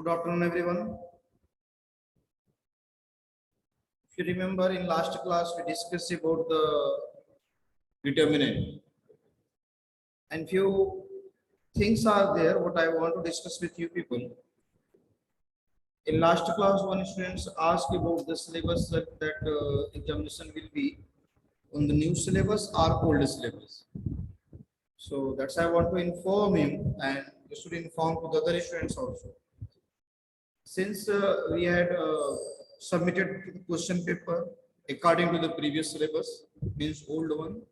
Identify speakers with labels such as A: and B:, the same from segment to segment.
A: Good afternoon, everyone. If you remember, in last class we discussed about the determinant, and few things are there what I want to discuss with you people. In last class, one students asked about the syllabus that examination will be on the new syllabus or old syllabus. So that's I want to inform him, and you should inform to the other students also. Since we had submitted the question paper according to the previous syllabus, means old one,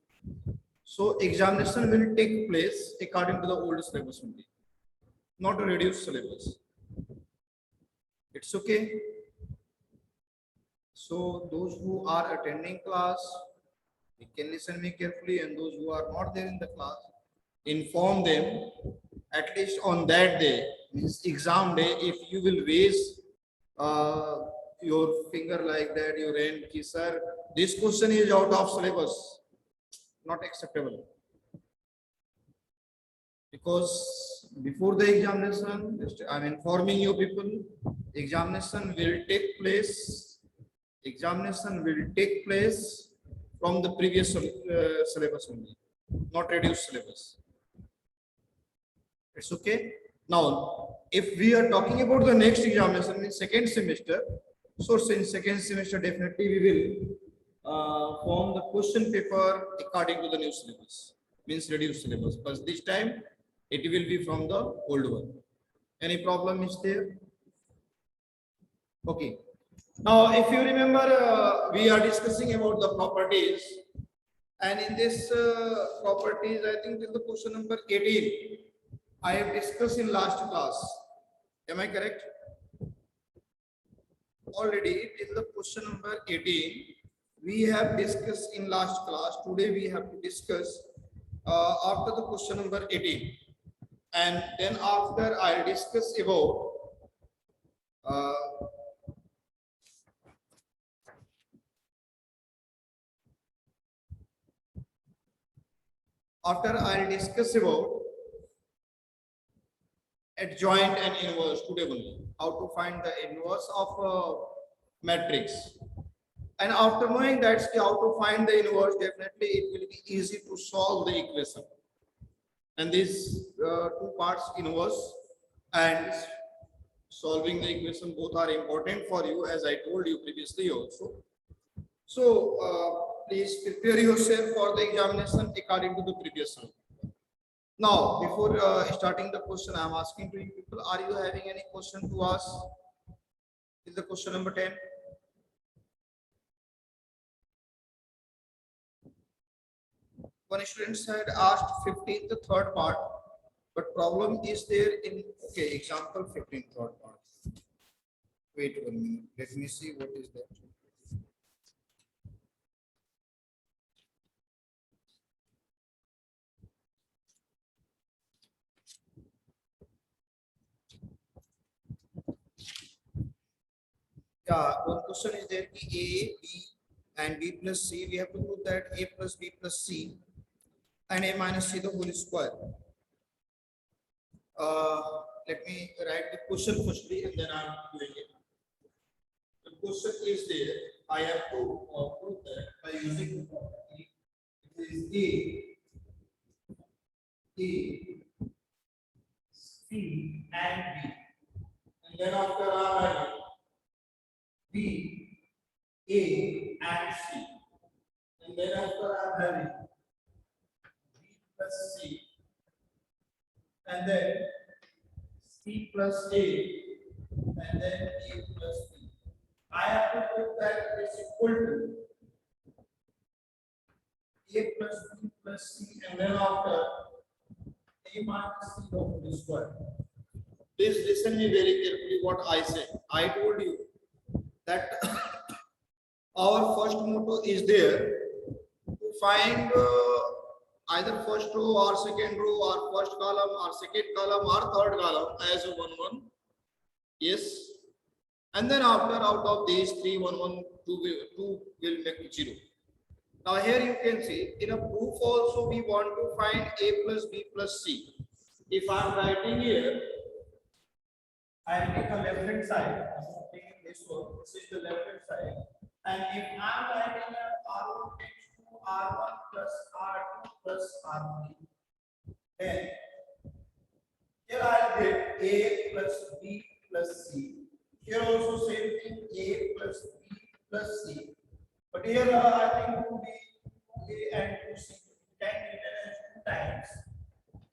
A: so examination will take place according to the old syllabus only, not a reduced syllabus. It's okay. So those who are attending class, they can listen me carefully, and those who are not there in the class, inform them at least on that day, means exam day, if you will raise your finger like that, your hand, ki sir, this question is out of syllabus, not acceptable. Because before the examination, I'm informing you people, examination will take place from the previous syllabus only, not reduced syllabus. It's okay. Now, if we are talking about the next examination in second semester, so in second semester definitely we will form the question paper according to the new syllabus, means reduced syllabus, but this time it will be from the old one. Any problem is there? Okay. Now, if you remember, we are discussing about the properties, and in this properties, I think till the question number 18, I have discussed in last class. Am I correct? Already till the question number 18, we have discussed in last class. Today we have to discuss after the question number 18, and then after I'll discuss about adjoint and inverse today only, how to find the inverse of a matrix. And after knowing that how to find the inverse, definitely it will be easy to solve the equation. And these two parts, inverse and solving the equation, both are important for you, as I told you previously also. So please prepare yourself for the examination according to the previous one. Now, before starting the question, I am asking to you people, are you having any question to ask? Is the question number 10? One student had asked 15th, the third part, but problem is there in, okay, example 15th, third part. Wait 1 minute, let me see what is that. Yeah, one question is there, A, B and B plus C. We have to put that A plus B plus C and A minus C the whole square. Let me write the question firstly, and then I'm doing it. The question is there. I have to prove that by using the property. It is A, C, and B. And then after I'm having B, A, and C. And then after I'm having B plus C. And then C plus A. And then A plus B. I have to put that is equal to A plus B plus C, and then after A minus C the whole square. Please listen me very carefully what I say. I told you that our first motto is there to find either first row or second row or first column or second column or third column as a 1 1. Yes. And then after out of these 3 1 1 2 will make 0. Now here you can see in a proof also we want to find A plus B plus C. If I am writing here I am taking the left hand side. I'm taking this one. This is the left hand side. And if I'm writing R1 tends to R1 plus R2 plus R3, then here I'll get A plus B plus C. Here also same thing, A plus B plus C. But here I think 2B, 2A and 2C can be written as 2 times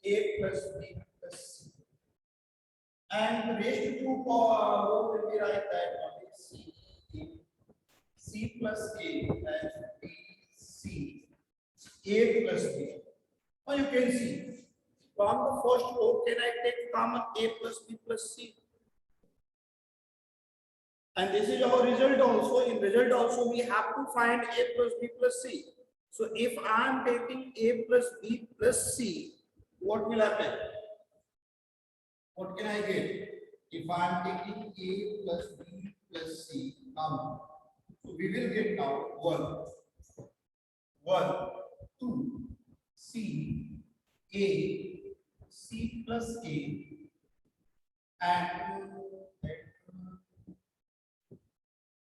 A: A plus B plus C. And raised to 2 power will be write that one is C plus A and B C A plus B. Now you can see from the first row, can I take common A plus B plus C? And this is our result also. In result also, we have to find A plus B plus C. So if I am taking A plus B plus C, what will happen? What can I get? If I am taking A plus B plus C common, so we will get now 1, 2, C, A, C plus A, and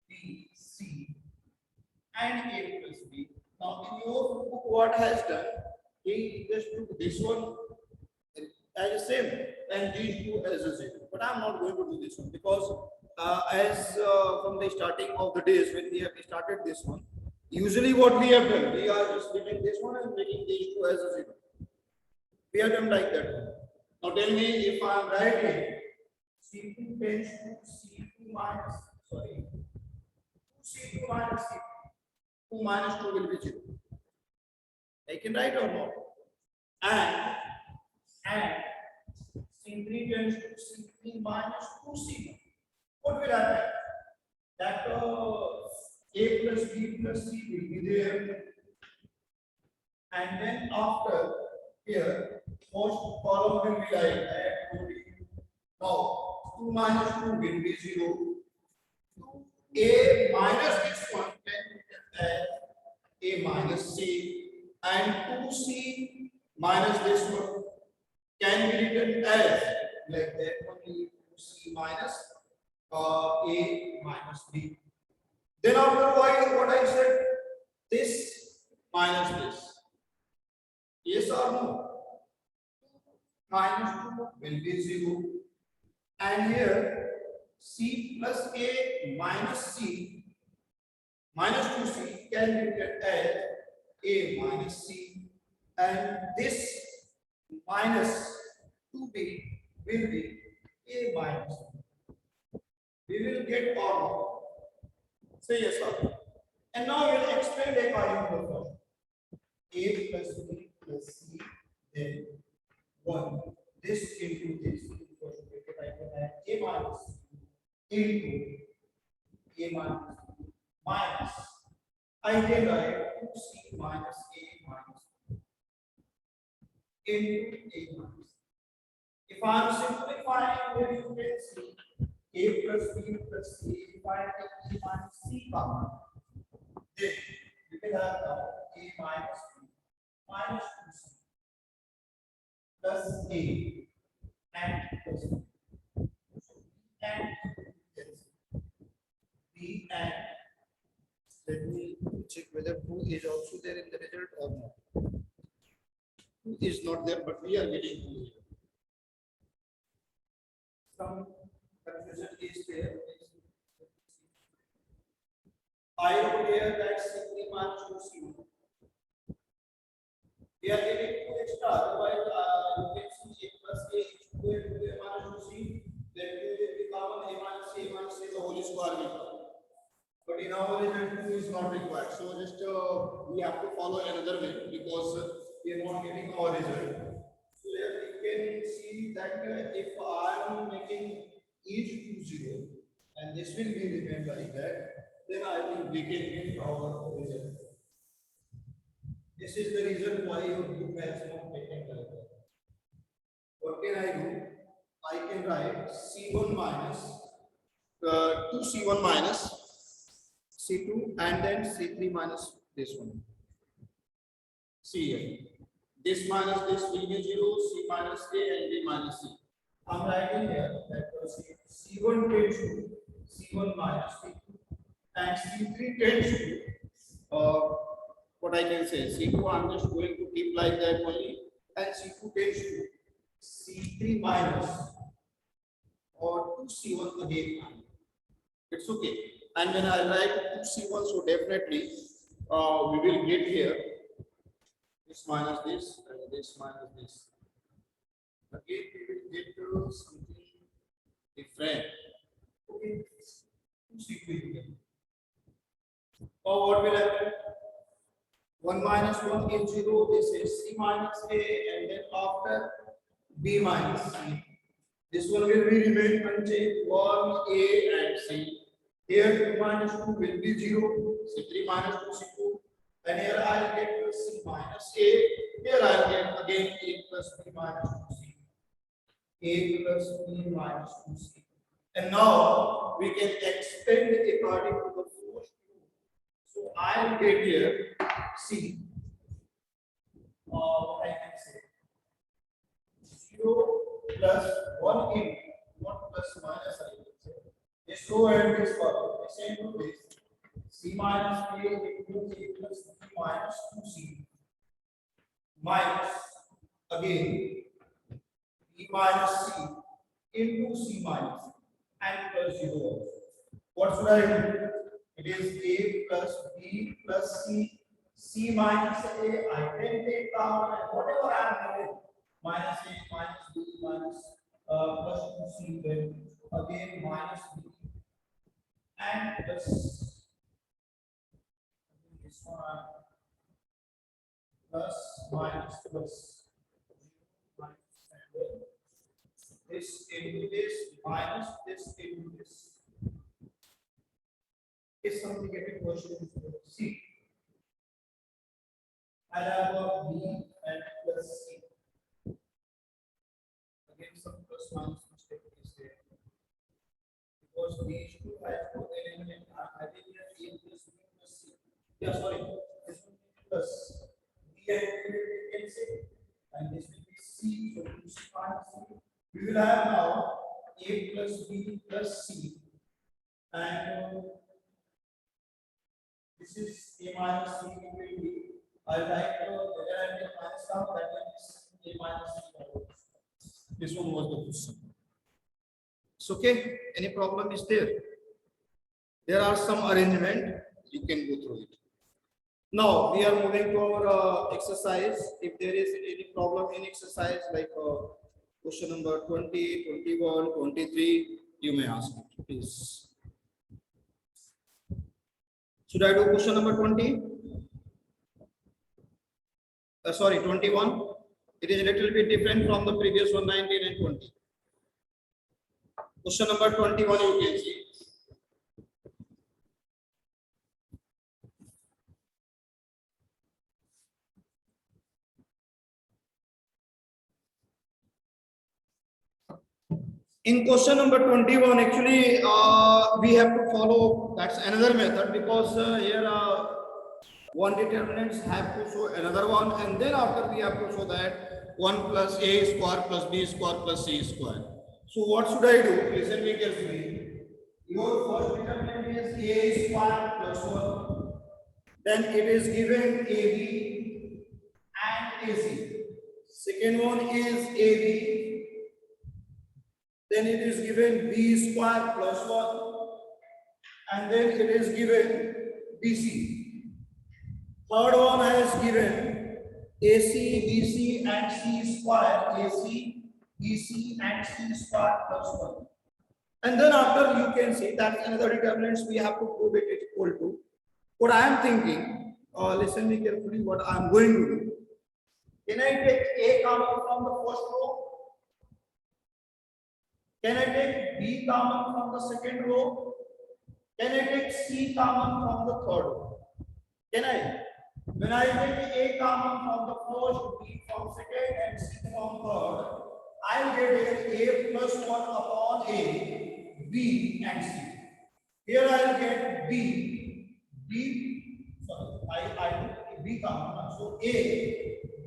A: B, C, and A plus B. Now in your book, what has done? He just took this one as the same and these two as a zero. But I'm not going to do this one because from the starting of the days when we have started this one, usually what we have done, we are just getting this one and making these two as a zero. We have done like that. Now tell me if I am writing C2 tends to C2 minus, sorry, 2C2 minus C2. 2 minus 2 will be 0. I can write or not? And C3 tends to C3 minus 2C1. What will happen? That A plus B plus C will be there. And then after here, first column will be like that. Now 2 minus 2 will be 0. A minus this one can be as A minus C, and 2C minus this one can be written as like that only 2C minus A minus B. Then after what I said, this minus this. Yes or no? Minus 2 will be 0. And here C plus A minus C minus 2C can be written as A minus C, and this minus 2B will be A minus B. We will get all. Say yes or no. And now we will explain according to the first. A plus B plus C, then 1. This into this. I can add A minus into A minus I can write 2C minus A minus into A minus. If I am simplifying, then you can see A plus B plus C. If I take A minus C common, then you can have A minus B minus 2C plus A and plus B. And B and let me check whether 2 is also there in the result or not. 2 is not there, but we are getting 2 here. Some confusion is there. I wrote here that C3 minus 2C1. We are getting 2 extra, otherwise you can see A plus A is 2A minus 2C. Then 2 will be common, A minus C, the whole square will come. But in our result, 2 is not required. So just we have to follow another way because we are not getting our result. So here we can see that if I am making each 2 0 and this will be remain like that, then I think we can get our result. This is the reason why your book has not taken like that. What can I do? I can write C1 minus 2C1 minus C2 and then C3 minus this one. C. This minus this will be 0, C minus A and B minus C. I'm writing here that C1 tends to C1 minus C2, and C3 tends to what I can say C2. I'm just going to keep like that only, and C2 tends to C3 minus or 2C1 again. It's okay. And when I write 2C1, so definitely we will get here this minus this and this minus this. Again, we will get something different. Okay. 2C2 again. Or what will happen? 1 minus 1 is 0. This is C minus A, and then after B minus C. This one will be remain unchanged, 1 A and C. Here 2 minus 2 will be 0. C3 minus 2 C2. And here I'll get C minus A. Here I'll get again A plus B minus 2C. A plus B minus 2C. And now we can extend according to the first rule. So I'll get here C. I can say 0 plus 1 in 1 plus minus I can say. This row and this one. The same to this. C minus A equals A plus B minus 2C. Minus again B minus C into C minus and plus 0 also. What should I do? It is A plus B plus C. C minus A, I can take down and whatever I am doing, minus A, minus B, minus plus 2C, then again minus B and plus this one plus minus plus this into this minus this into this. Is something getting question C. I have a B and plus C. Again, some plus minus mistake is there. Because these two have to eliminate. I think here A plus B plus C. Yeah, sorry. This will be plus B and C. And this will be C. So 2C minus C. We will have now A plus B plus C. And this is A minus C will be. I write whether I get minus down, that is A minus C. This one was the question. It's okay. Any problem is there? There are some arrangement. You can go through it. Now we are moving to our exercise. If there is any problem in exercise like question number 20, 21, 23, you may ask it, please. Should I do question number 20? Sorry, 21. It is a little bit different from the previous one, 19 and 20. Question number 21, you can see. In question number 21, actually, we have to follow, that's another method, because here one determinants have to show another one, and then after we have to show that 1 plus A square plus B square plus C square. So what should I do? Listen me carefully. Your first determinant is A square plus 1. Then it is given AB and AC. Second one is AB. Then it is given B square plus 1. And then it is given BC. Third one has given AC, BC and C square, AC, BC and C square plus 1. And then after you can see that another determinants we have to prove it is equal to. What I am thinking, listen me carefully what I am going to do. Can I take A common from the first row? Can I take B common from the second row? Can I take C common from the third row? Can I? When I take A common from the first, B from second, and C from third, I'll get A plus 1 upon A, B and C. Here I'll get B common. So A,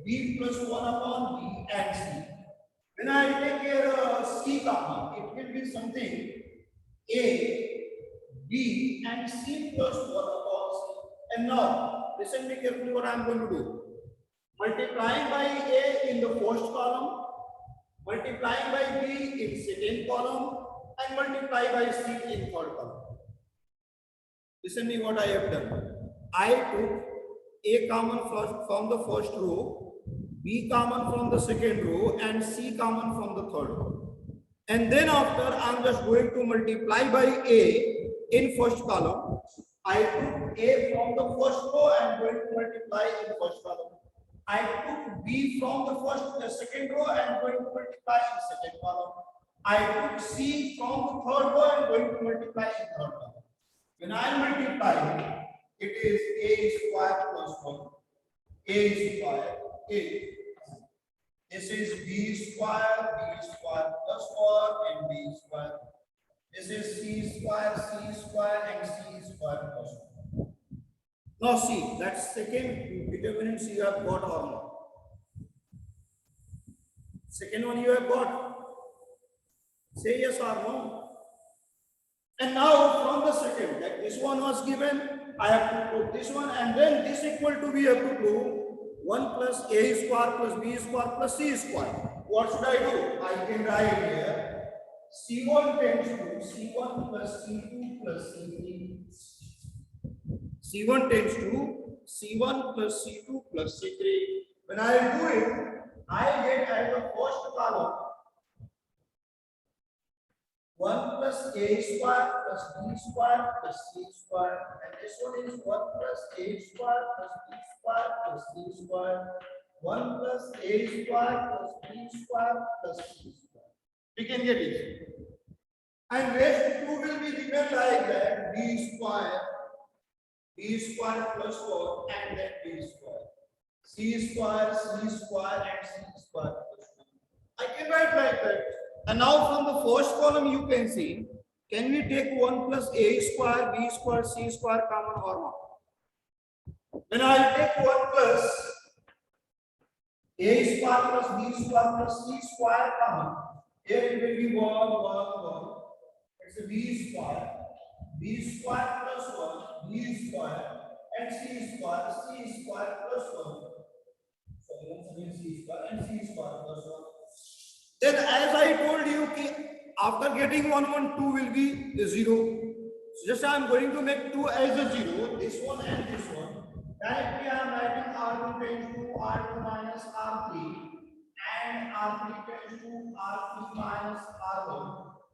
A: B plus 1 upon B and C. When I take here C common, it will be something A, B, and C plus 1 upon C. And now, listen me carefully what I am going to do. Multiplying by A in the first column, multiplying by B in second column, and multiply by C in third column. Listen me what I have done. I took A common from the first row, B common from the second row, and C common from the third row. And then after I am just going to multiply by A in first column. I took A from the first row and going to multiply in first column. I took B from the second row and going to multiply in second column. I took C from the third row and going to multiply in third column. When I multiply, it is A square plus 1. A square, A. This is B square plus 1 and B square. This is C square, and C square plus 1. Now see, that second determinant you have got or not. Second one you have got. Say yes or no. And now from the second, that this one was given, I have to put this one, and then this equal to we have to prove 1 plus A square plus B square plus C square. What should I do? I can write here C1 tends to C1 plus C2 plus C3. C1 tends to C1 plus C2 plus C3. When I do it, I get at the first column 1 plus A square plus B square plus C square, and this one is 1 plus A square plus B square plus C square, 1 plus A square plus B square plus C square. We can get it. And rest 2 will be given like that, B square plus 4, and then B square, C square, and C square plus 1. I can write like that. And now from the first column you can see, can we take 1 plus A square, B square, C square common or not? When I take 1 plus A square plus B square plus C square common, here it will be 1. It's a B square plus 1, B square, and C square plus 1. So once again C square and C square plus 1. Then as I told you, after getting 1, 2 will be 0. So just I am going to make 2 as a 0, this one and this one. Directly I am writing R2 tends to R2 minus R3 and R3 tends to R3 minus R1.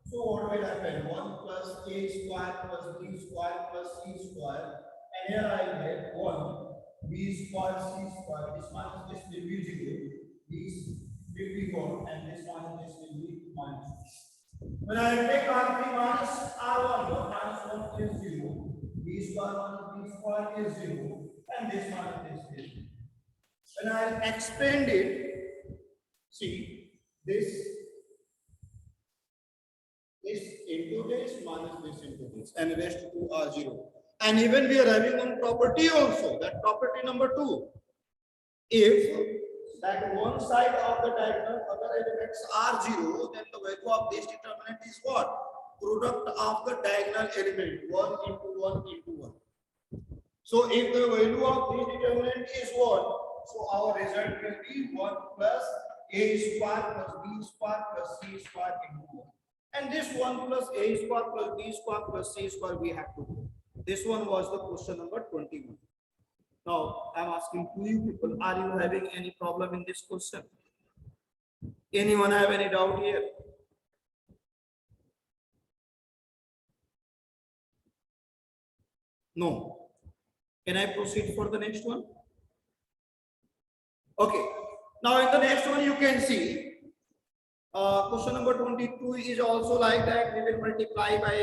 A: So what will happen? 1 plus A square plus B square plus C square, and here I get 1 B square C square. This minus this will be 0. This will be 1 and this minus this will be minus. When I take R3 minus R1, 1 minus 1 is 0. B square minus B square is 0. And this minus this is 0. When I expand it, see this into this minus this into this, and rest 2 are 0. And even we are having one property also, that property number 2. If that one side of the diagonal other elements are 0, then the value of this determinant is what? Product of the diagonal element, 1 into 1 into 1. So if the value of this determinant is 1, so our result will be 1 plus A square plus B square plus C square into 1. And this 1 plus A square plus B square plus C square we have to do. This one was the question number 21. Now I am asking to you people, are you having any problem in this question? Anyone have any doubt here? No. Can I proceed for the next one? Okay. Now in the next one you can see question number 22 is also like that. We will multiply by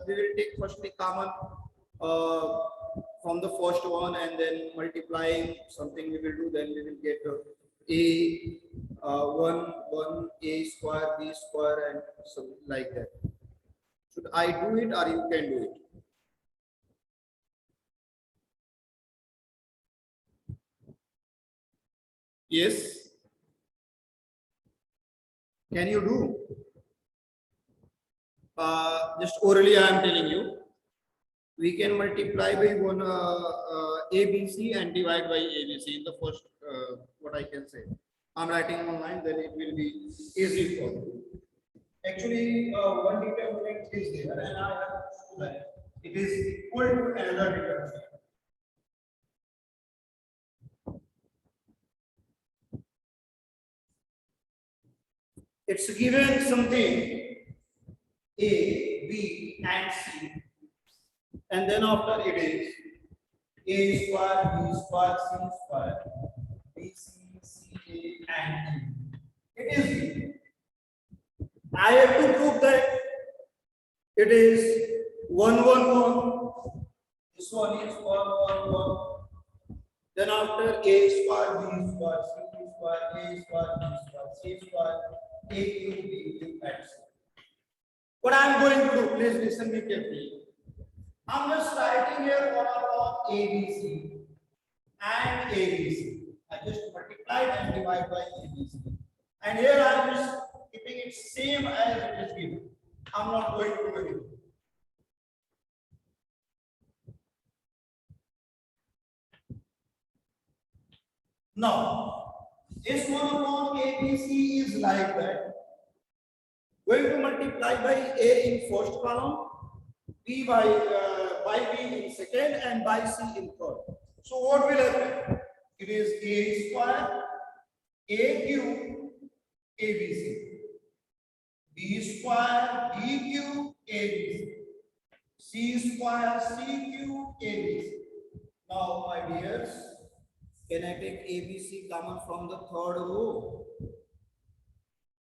A: we will take firstly common from the first one, and then multiplying something we will do, then we will get a 1 A square B square and something like that. Should I do it or you can do it? Yes. Can you do? just orally I am telling you, we can multiply by one ABC and divide by ABC in the first, what I can say. I'm writing online, then it will be easy for you. Actually, one determinant is there, and I have to show that it is equal to another determinant. It's given something A, B, and C, and then after it is A square, B square, C square, B, C, C, A, and E. It is given. I have to prove that it is 1, 1, 1. This one is 1, 1, 1. Then after A square, B square, C square, A square, B square, C square, A cube, B cube, and so on. What I am going to do, please listen me carefully. I am just writing here what are all ABC and ABC. I just multiplied and divide by ABC. And here I am just keeping it same as it is given. I am not going to do anything. Now, this one upon ABC is like that. Going to multiply by A in first column, B by B in second, and by C in third. So what will happen? It is A square, A cube, ABC. B square, B cube, ABC. C square, C cube, ABC. Now, my dears, can I take ABC common from the third row?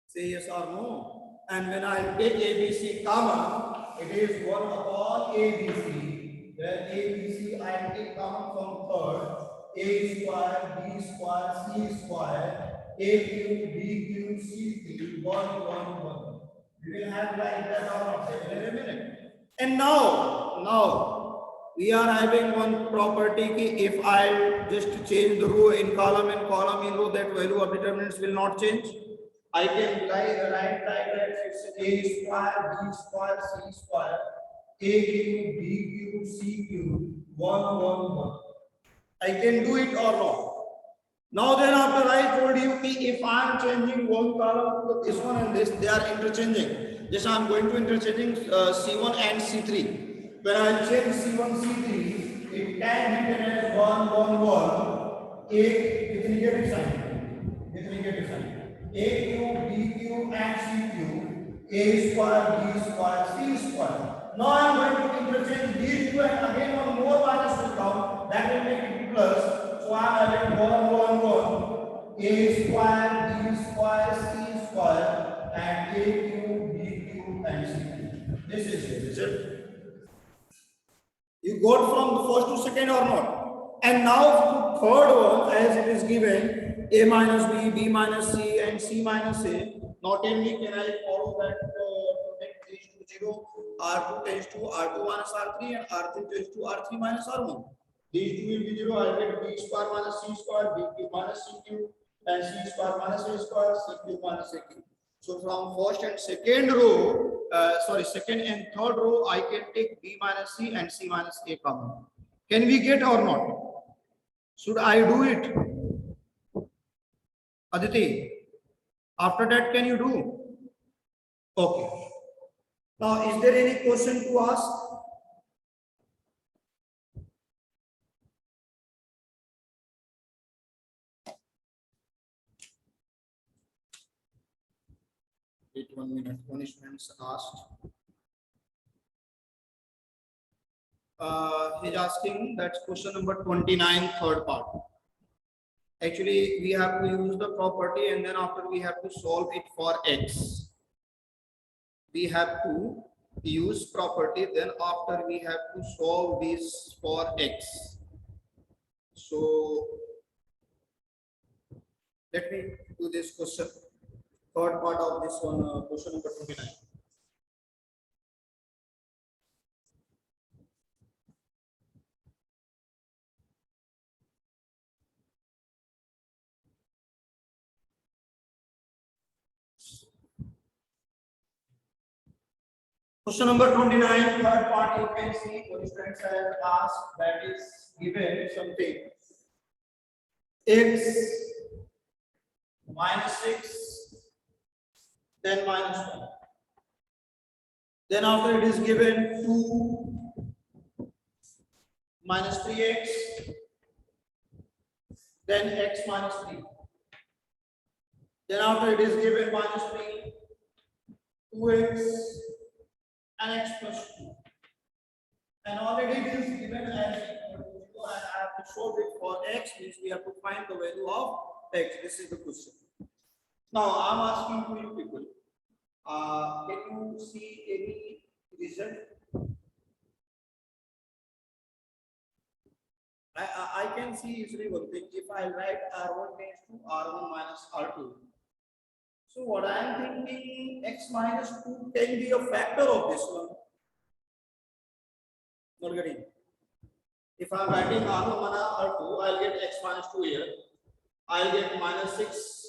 A: Say yes or no. And when I take ABC common, it is 1 upon ABC. Then ABC I take common from third. A square, B square, C square, A cube, B cube, C cube, 1, 1, 1. We will have like that or not in a minute. And now we are having one property ki if I just change the row in column and column in row, that value of determinants will not change. I can write like that it's A square, B square, C square, A cube, B cube, C cube, 1, 1, 1. I can do it or not. Now then after I told you if I am changing one column to this one and this, they are interchanging. Just I am going to interchanging C1 and C3. When I change C1, C3, it can be written as 1, 1, 1, A with negative sign. With negative sign. A cube, B cube, and C cube, A square, B square, C square. Now I am going to interchange these two, and again one more minus will come. That will make it plus. So I am having 1, 1, 1, A square, B square, C square, and A cube, B cube, and C cube. This is it, is it? You got from the first to second or not? And now to third one, as it is given, A minus B, B minus C, and C minus A. Not only can I follow that make these to 0, R2 tends to R2 minus R3, and R3 tends to R3 minus R1. These two will be 0. I get B square minus C square, B cube minus C cube, and C square minus A square, C cube minus A cube. So from first and second row, second and third row, I can take B minus C and C minus A common. Can we get or not? Should I do it? Aditi, after that, can you do? Okay. Now, is there any question to ask? Wait 1 minute. Punishments asked. He's asking that's question number 29, third part. Actually, we have to use the property and then after we have to solve it for x. We have to use property, then after we have to solve this for x. So let me do this question. Third part of this one, question number 29. Question number 29, third part you can see what students have asked, that is given something x minus 6 then minus 1. Then after it is given 2 minus 3x then x minus 3. Then after it is given minus 3, 2x and x plus 2. And already it is given as equal to 0 and I have to solve it for x, means we have to find the value of x. This is the question. Now I am asking to you people, can you see any result? I can see easily one thing. If I write R1 tends to R1 minus R2. So what I am thinking, x minus 2 can be a factor of this one. Not getting. If I am writing R1 minus R2, I'll get x minus 2 here. I'll get minus 6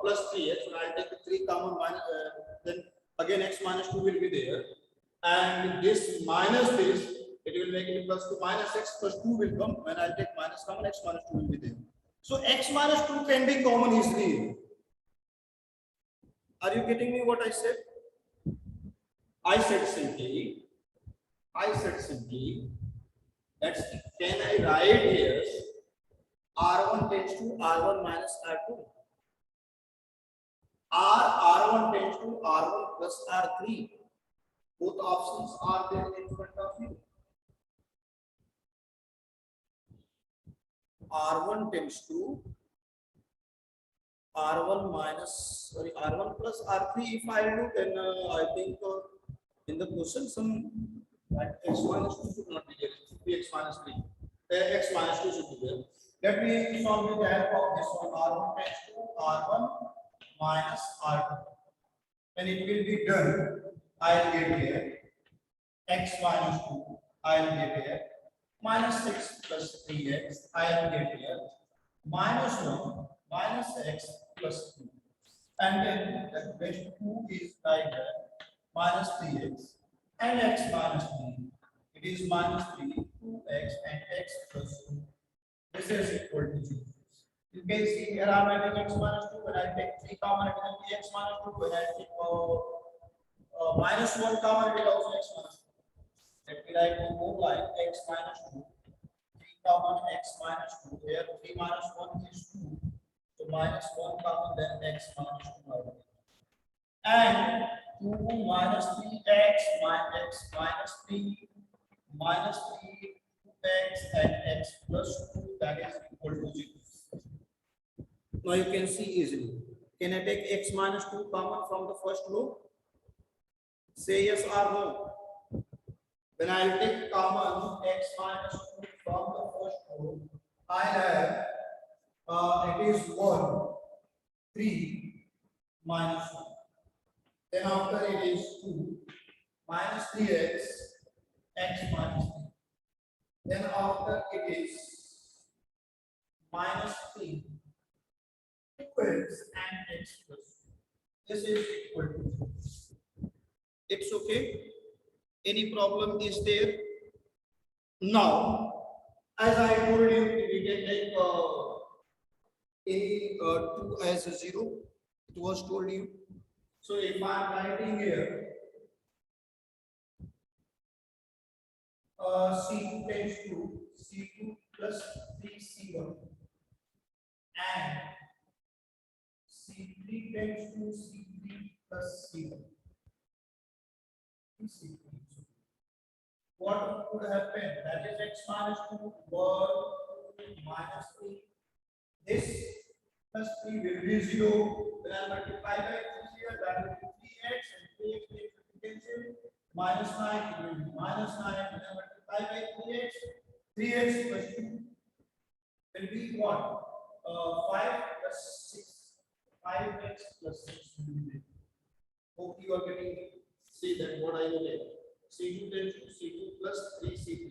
A: plus 3x. So I'll take the 3 common minus, then again x minus 2 will be there. And this minus this, it will make it plus 2 minus x plus 2 will come. When I'll take minus common, x minus 2 will be there. So x minus 2 can be common easily. Are you getting me what I said? I said simply that's can I write here R1 tends to R1 minus R2. R1 tends to R1 plus R3. Both options are there in front of you. R1 tends to R1 minus, R1 plus R3. If I do, then I think in the question some x minus 2 should not be there. It should be x minus 3. X minus 2 should be there. Let me solve with the help of this one. R1 tends to R1 minus R2. When it will be done, I'll get here x minus 2. I'll get here minus 6 plus 3x. I'll get here minus 1 minus x plus 2. And then the base 2 is like that minus 3x and x minus 3. It is minus 3, 2x and x plus 2. This is equal to 0. You can see here I am having x minus 2. When I take 3 common, it will be x minus 2. When I take minus 1 common, it will also x minus 2. Let me write one more line, x minus 2. 3 common, x minus 2. Here 3 minus 1 is 2. So minus 1 common, then x minus 2. And 2 minus 3x minus 3 minus 3 2x and x plus 2, that is equal to 0. Now you can see easily. Can I take x minus 2 common from the first row? Say yes or no. When I take common x minus 2 from the first row, I have it is 1, 3 minus 1. Then after it is 2 minus 3x, x minus 3. Then after it is minus 3, 2x and x plus 2. This is equal to 2. It's okay. Any problem is there? Now, as I told you, we can take any 2 as a 0. It was told you. So if I am writing here C2 tends to C2 plus 3C1 and C3 tends to C3 plus C1. What would happen? That is x minus 2 1 minus 3. This plus 3 will be 0. When I multiply by 3 here, that will be 3x and 3x will be cancelled. Minus 9, it will be minus 9. When I multiply by 3x, 3x plus 2 will be what? 5 plus 6. 5x plus 6 will be there. Hope you are getting it. See that what I will get. C2 tends to C2 plus 3C3.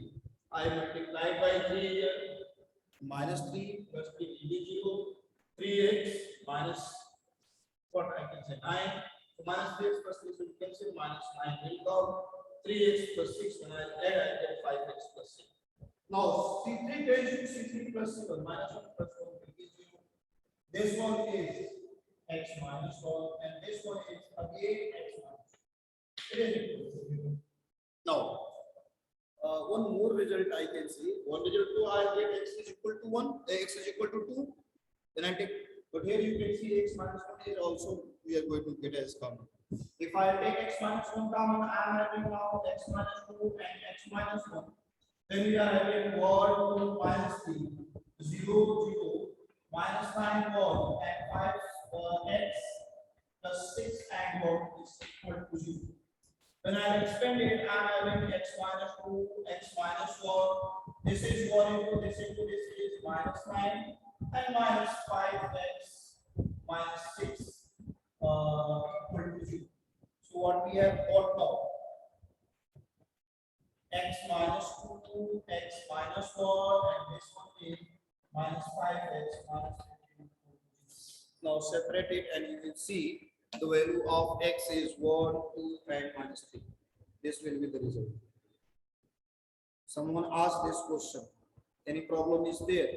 A: I multiply by 3 here. Minus 3 plus 3 will be 0. 3x minus what I can say 9. So minus 3x plus 3, so you can say minus 9 will come. 3x plus 6, when I add, I get 5x plus 6. Now C3 tends to C3 plus 7, minus 1 plus 1 will be 0. This one is x minus 1, and this one is again x minus 1. It is equal to 0. Now, one more result I can see. One result too, I get x is equal to 1, x is equal to 2. Then I take, but here you can see x minus 1 is also we are going to get as common. If I take x minus 1 common, I am having now x minus 2 and x minus 1. Then we are having 1, 2, minus 3, 0, 0, minus 9, 1, and 5, x plus 6 and 1 is equal to 0. When I expand it, I am having x minus 2, x minus 1. This is 1 into this is minus 9 and minus 5x minus 6 equal to 0. So what we have got now? X minus 2, x minus 1, and this one is minus 5x minus 15. Now separate it and you will see the value of x is 1, 2, and minus 3. This will be the result. Someone asked this question. Any problem is there?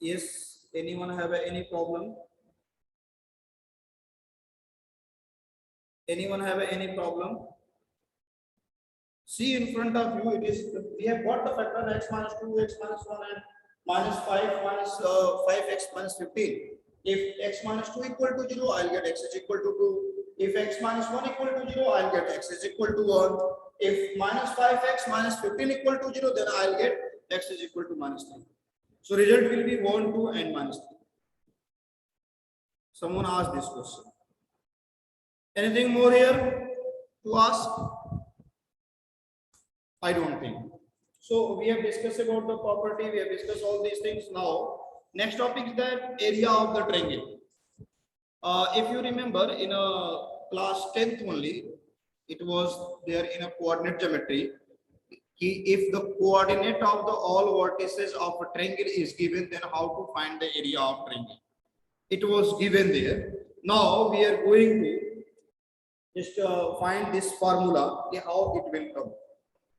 A: Yes, anyone have any problem? Anyone have any problem? See in front of you, it is we have got the factor x minus 2, x minus 1, and minus 5 minus 5x minus 15. If x minus 2 equal to 0, I'll get x is equal to 2. If x minus 1 equal to 0, I'll get x is equal to 1. If minus 5x minus 15 equal to 0, then I'll get x is equal to minus 3. So result will be 1, 2, and minus 3. Someone asked this question. Anything more here to ask? I don't think. So we have discussed about the property, we have discussed all these things. Now, next topic is the area of the triangle. If you remember in a class 10th only, it was there in a coordinate geometry. If the coordinate of the all vertices of a triangle is given, then how to find the area of triangle? It was given there. Now we are going to just find this formula, how it will come.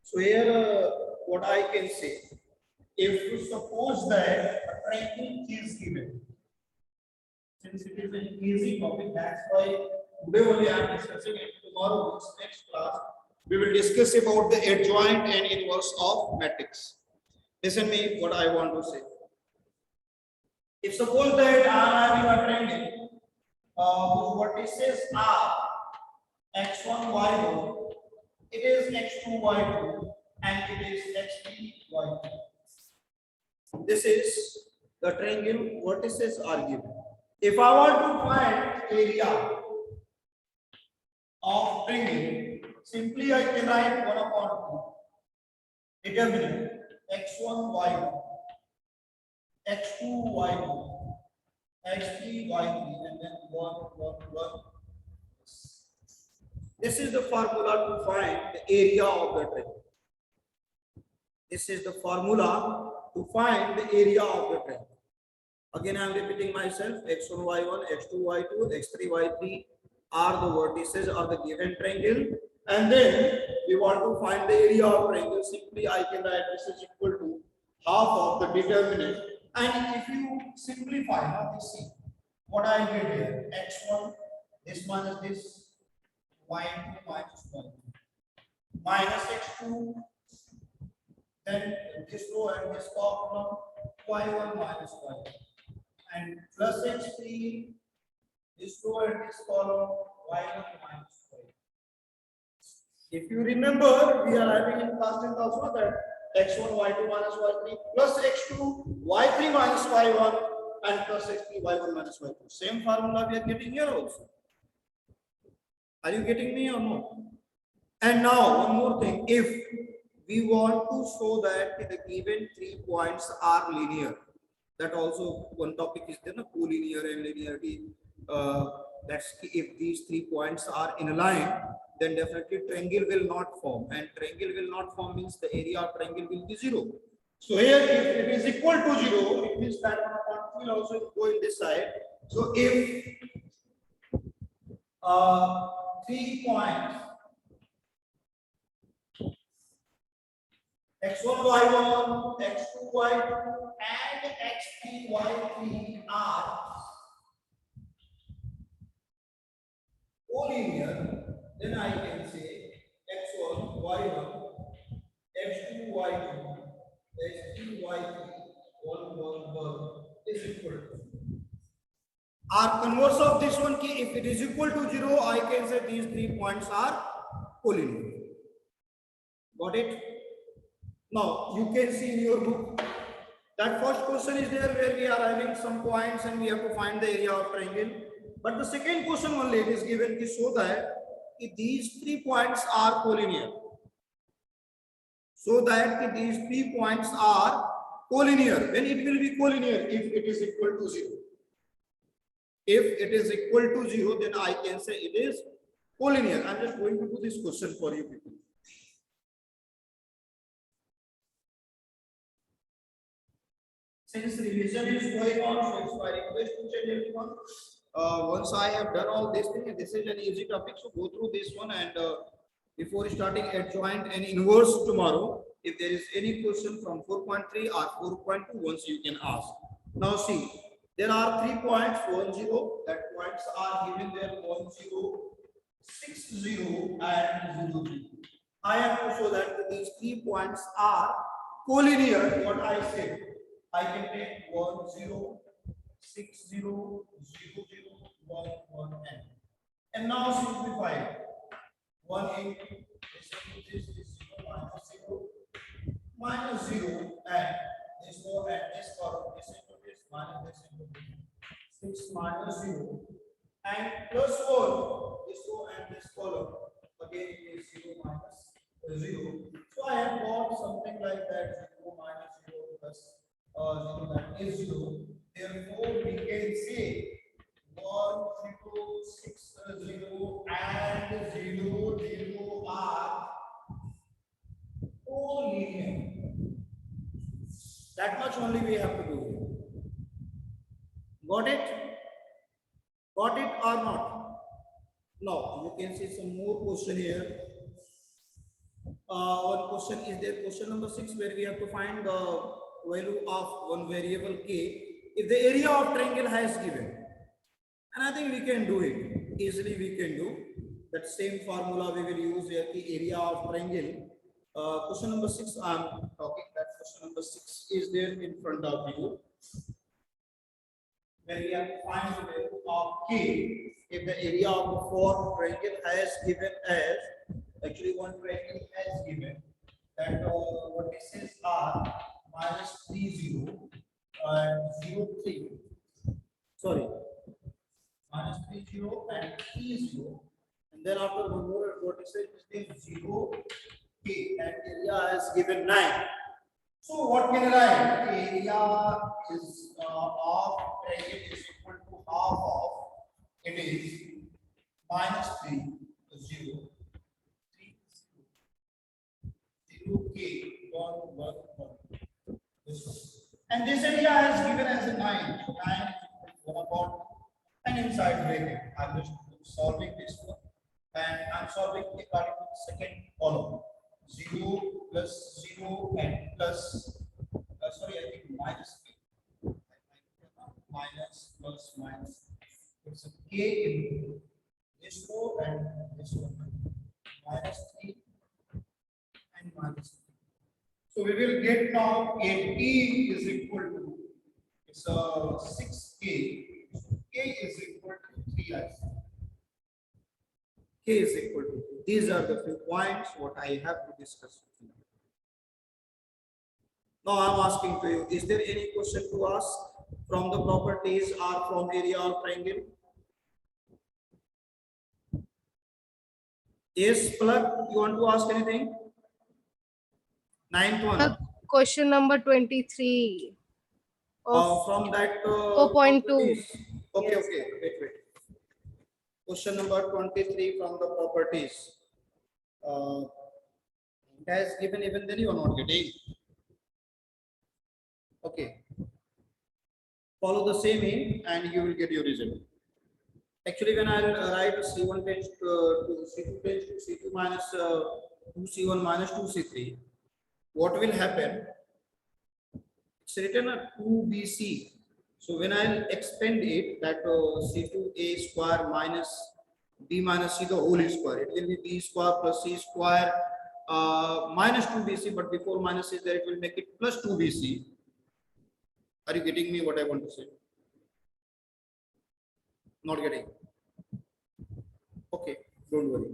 A: So here what I can say, if you suppose that a triangle is given, since it is an easy topic, that's why today only I am discussing it. Tomorrow, next class, we will discuss about the adjoint and inverse of matrix. Listen me what I want to say. If suppose that I am having a triangle whose vertices are x1, y1, it is x2, y2, and it is x3, y3. This is the triangle vertices are given. If I want to find area of triangle, simply I can write 1 upon 2. Determinant x1, y1, x2, y2, x3, y3, and then 1, 1, 1. This is the formula to find the area of the triangle. This is the formula to find the area of the triangle. Again, I am repeating myself. X1, y1, x2, y2, x3, y3 are the vertices of the given triangle. And then we want to find the area of triangle. Simply, I can write this is equal to half of the determinant. And if you simplify, now you see what I get here. X1, this minus this, y2 minus 1, minus x2, then this row and this column, y1 minus y, and plus x3, this row and this column, y1 minus y. If you remember, we are having in constant also that x1, y2 minus y3 plus x2, y3 minus y1 and plus x3, y1 minus y2. Same formula we are getting here also. Are you getting me or no? And now one more thing. If we want to show that the given 3 points are linear, that also one topic is there, collinear and linearity. That's if these 3 points are in a line, then definitely triangle will not form, and triangle will not form means the area of triangle will be 0. So here if it is equal to 0, it means that 1 upon 2 will also go in this side. So if 3 points x1 y1, x2 y2 and x3 y3 are collinear, then I can say x1 y1, x2 y2, x3 y3 1 1 1 is equal to. Our converse of this one key, if it is equal to 0, I can say these 3 points are collinear. Got it? Now you can see in your book that first question is there where we are having some points and we have to find the area of triangle. But the second question only it is given to show that if these 3 points are collinear. So that if these 3 points are collinear, then it will be collinear if it is equal to 0. If it is equal to 0, then I can say it is collinear. I'm just going to do this question for you people. Since revision is going on, so it's my request to check everyone. Once I have done all this thing, this is an easy topic, so go through this one and before starting adjoint and inverse tomorrow, if there is any question from 4.3 or 4.2, once you can ask. Now see, there are 3 points, 1 0, that points are given there 1 0, 6 0 and 0 3. I have to show that these 3 points are collinear. What I said, I can take 1 0, 6 0, 0 0, 1 1 and now simplify. 1 8 this is 0 minus 0 and this 4 and this column this into this minus this into this 6 minus 0 and plus 1 this row and this column again it is 0 minus 0. So I have got something like that 0 minus 0 plus 0 that is 0. Therefore we can say 1 0 6 0 and 0 0 are collinear. That much only we have to do. Got it? Got it or not? Now you can see some more question here. One question is there, question number 6, where we have to find the value of one variable k if the area of triangle has given. And I think we can do it. Easily we can do. That same formula we will use here, the area of triangle. Question number 6, I am talking that question number 6 is there in front of you. Where we have to find the value of k if the area of the fourth triangle has given as, actually one triangle has given that what this is are minus 3 0 and 0 3. Sorry. Minus 3 0 and 3 0, and then after one more what is it is 0 k and area is given 9. So what can I write? Area is of triangle is equal to half of, it is minus 3 0 3 0 k 1 1 1. This one. And this area is given as a 9. 9 is equal to 1 upon and inside bracket. I'm just solving this one and I'm solving according to the second column. 0 plus 0 and plus sorry, I think minus 3. Minus plus minus. It's a k into this 4 and this one. Minus 3 and minus 3. So we will get now k is equal to, it's 6k. K is equal to 3i. K is equal to 2. These are the few points what I have to discuss with you. Now I am asking to you, is there any question to ask from the properties or from area of triangle? Yes, Palak, you want to ask anything? 9th one.
B: Question number 23.
A: From that
B: 4.2.
A: Okay,
B: Yes.
A: okay, wait. Question number 23 from the properties. It has given, even then you are not getting. Okay. Follow the same aim and you will get your result. Actually, when I'll write C1 tends to C2 tends to C2 minus 2C1 minus 2C3, what will happen? It's written at 2BC. So when I'll expand it, that C2A square minus B minus C the whole square, it will be B square plus C square minus 2BC, but before minus is there, it will make it plus 2BC. Are you getting me what I want to say? Not getting? Okay, don't worry.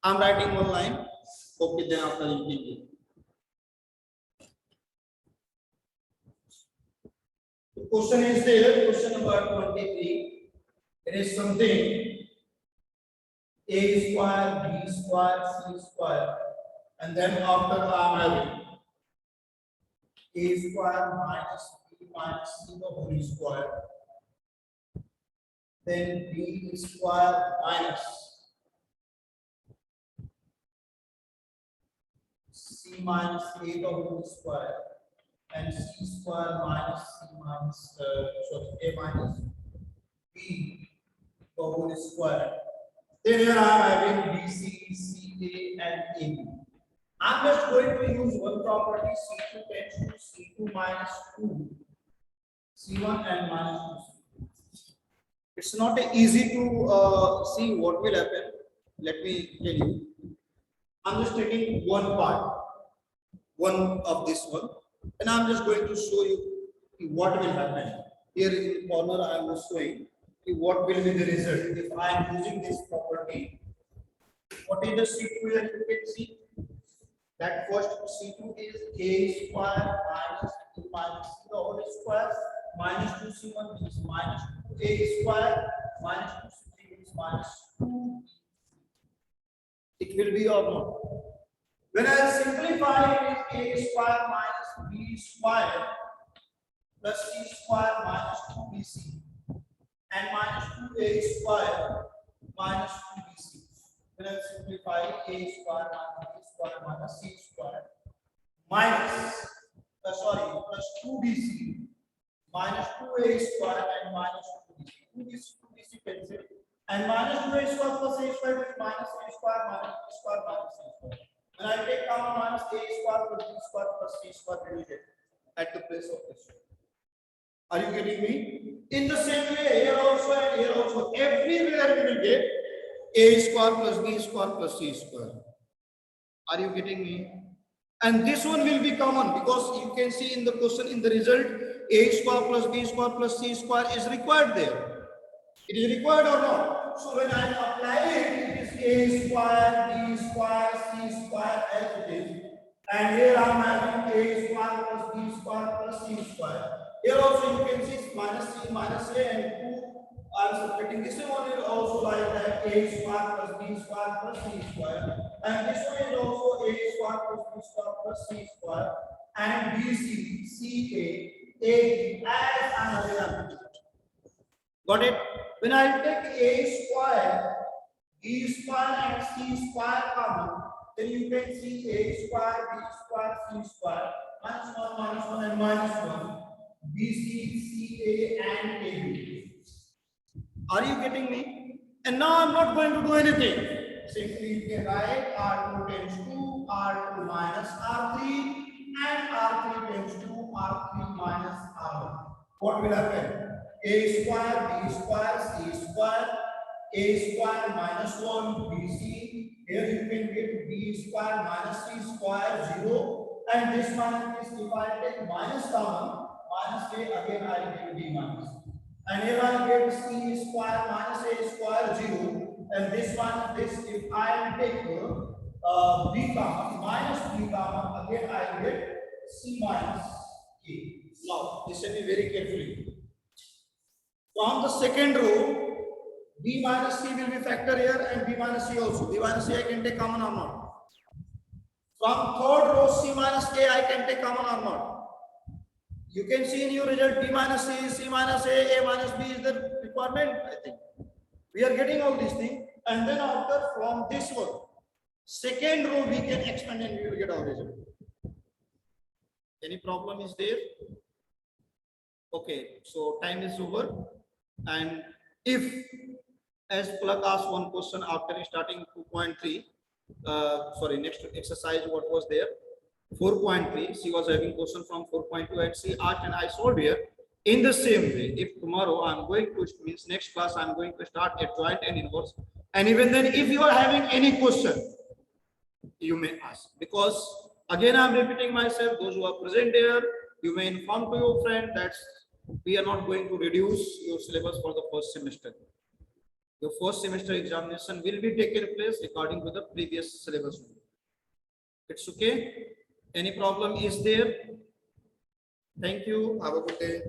A: I'm writing one line. Okay, then after you think it. The question is there, question number 23. It is something A square, B square, C square, and then after I'm having A square minus B minus C the whole square, then B square minus C minus A the whole square, and C square minus C minus A minus B the whole square. Then here I am having BC, CA, and AB. I'm just going to use one property, C2 tends to C2 minus 2, C1 and minus 2. It's not easy to see what will happen. Let me tell you. I'm just taking one part, one of this one, and I'm just going to show you what will happen. Here in the corner, I am just showing what will be the result if I am using this property. What is the C2 here? You can see that first C2 is A square minus B minus C the whole square minus 2C1 means minus 2A square minus 2C3 means minus 2. It will be or not. When I simplify it, it is A square minus B square plus C square minus 2BC and minus 2A square minus 2BC. When I simplify A square minus B square minus C square minus plus 2BC minus 2A square and minus 2BC cancel, and minus 2A square plus A square is minus A square minus B square minus C square. When I take common minus A square plus B square plus C square divided at the place of this. Are you getting me? In the same way, here also and here also, everywhere we will get A square plus B square plus C square. Are you getting me? And this one will be common because you can see in the question in the result, A square plus B square plus C square is required there. It is required or not? So when I apply it, it is A square, B square, C square as it is. And here I am having A square plus B square plus C square. Here also you can see minus C minus A and 2. I am subtracting this one is also like that A square plus B square plus C square. And this one is also A square plus B square plus C square. And BC, CA, AB as another. Got it? When I take A square, B square and C square common, then you can see A square, B square, C square, minus 1 and minus 1, BC, CA and AB. Are you getting me? And now I'm not going to do anything. Simply you can write R2 tends to R2 minus R3 and R3 tends to R3 minus R1. What will happen? A square, B square, C square, A square minus 1, BC. Here you can get B square minus C square 0. And this minus this, if I take minus common, minus A, again I get B minus. And here I get C square minus A square 0. And this one, this, if I take B common, minus B common, again I get C minus K. Now, listen me very carefully. From the second row, B minus C will be factor here and B minus C also. B minus C I can take common or not. From third row, C minus A I can take common or not. You can see in your result B minus C, C minus A minus B is the requirement, I think. We are getting all these things. And then after from this one, second row we can expand and we will get our result. Any problem is there? Okay, so time is over. And if as Plak asked one question after starting 2.3, sorry, next exercise, what was there? 4.3, she was having question from 4.2 and she asked and I solved here. In the same way, if tomorrow I'm going to, means next class I'm going to start adjoint and inverse. And even then, if you are having any question, you may ask. Because again, I'm repeating myself, those who are present here, you may inform to your friend that we are not going to reduce your syllabus for the first semester. Your first semester examination will be taken place according to the previous syllabus. It's okay. Any problem is there? Thank you. Have a good day.